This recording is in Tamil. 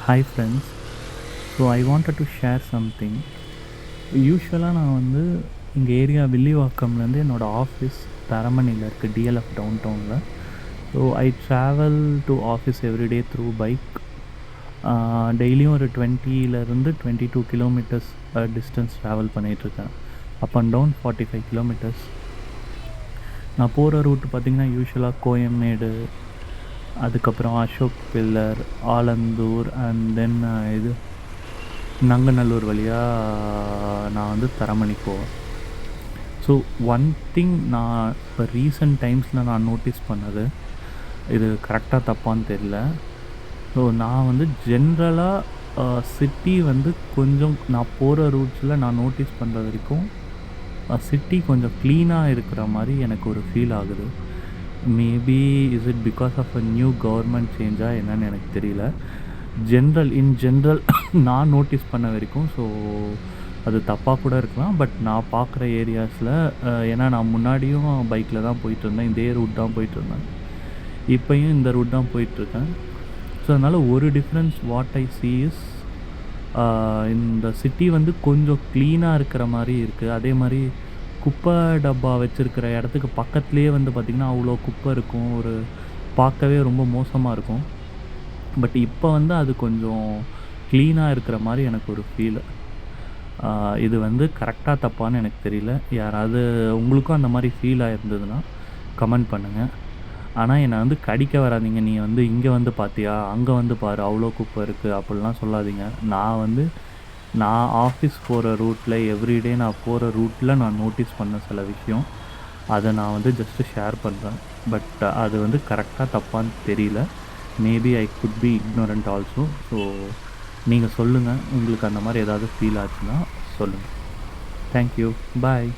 Hi friends. So I wanted to share something. யூஷுவலாக நான் வந்து இங்கே ஏரியா வில்லிவாக்கம்லேருந்து என்னோடய ஆஃபீஸ் தரமணியில் இருக்குது, டிஎல்எஃப் டவுன் டவுனில். So I travel to office everyday through bike. டெய்லியும் ஒரு 22 கிலோமீட்டர்ஸ் டிஸ்டன்ஸ் ட்ராவல் பண்ணிகிட்ருக்கேன். Up and down 45 kilometres. நான் போகிற ரூட்டு பார்த்திங்கன்னா யூஷுவலாக கோயம்பேடு, அதுக்கப்புறம் Ashok pillar, Alandur and then இது நங்கநல்லூர் வழியாக நான் வந்து தரமணி போவேன். ஸோ ஒன் திங் நான் இப்போ ரீசன்ட் டைம்ஸில் நான் நோட்டீஸ் பண்ணது, இது கரெக்டாக தப்பான்னு தெரியல. ஸோ நான் வந்து ஜென்ரலாக சிட்டி வந்து கொஞ்சம் நான் போகிற ரூட்ஸில் நான் நோட்டீஸ் பண்ணுற வரைக்கும் சிட்டி கொஞ்சம் க்ளீனாக இருக்கிற மாதிரி எனக்கு ஒரு ஃபீல் ஆகுது. Maybe is it because of a new government சேஞ்சா என்னன்னு எனக்கு தெரியல. இன் ஜென்ரல் நான் நோட்டீஸ் பண்ண வரைக்கும். ஸோ அது தப்பாக கூட இருக்கலாம், பட் நான் பார்க்குற ஏரியாஸில் ஏன்னா நான் முன்னாடியும் பைக்கில் தான் போயிட்டுருந்தேன், இதே ரூட் தான் போயிட்டுருந்தேன், இப்போயும் இந்த ரூட் தான் போயிட்டுருக்கேன். ஸோ அதனால் ஒரு difference what I see is, இந்த சிட்டி வந்து கொஞ்சம் க்ளீனாக இருக்கிற மாதிரி இருக்குது. அதே மாதிரி குப்பை டப்பா வச்சுருக்கிற இடத்துக்கு பக்கத்துலேயே வந்து பார்த்திங்கன்னா அவ்வளோ குப்பை இருக்கும், ஒரு பார்க்கவே ரொம்ப மோசமாக இருக்கும். பட் இப்போ வந்து அது கொஞ்சம் க்ளீனாக இருக்கிற மாதிரி எனக்கு ஒரு ஃபீலு. இது வந்து கரெக்டாக தப்பான்னு எனக்கு தெரியல. யாராவது உங்களுக்கும் அந்த மாதிரி ஃபீல் ஆகிருந்ததுன்னா கமெண்ட் பண்ணுங்கள். ஆனால் என்னை வந்து கடிக்க வராதிங்க, நீ வந்து இங்கே வந்து பார்த்தியா, அங்கே வந்து பாரு அவ்வளோ குப்பை இருக்குது அப்படிலாம் சொல்லாதீங்க. நான் ஆஃபீஸ் போகிற ரூட்டில் எவ்ரிடே நான் போகிற ரூட்டில் நான் நோட்டீஸ் பண்ண சில விஷயம், அதை நான் வந்து ஜஸ்ட்டு ஷேர் பண்ணுறேன். பட் அது வந்து கரெக்டாக தப்பான்னு தெரியல. Maybe I could be ignorant also. So நீங்கள் சொல்லுங்கள், உங்களுக்கு அந்த மாதிரி ஏதாவது ஃபீல் ஆச்சுன்னா சொல்லுங்கள். தேங்க்யூ, பாய்.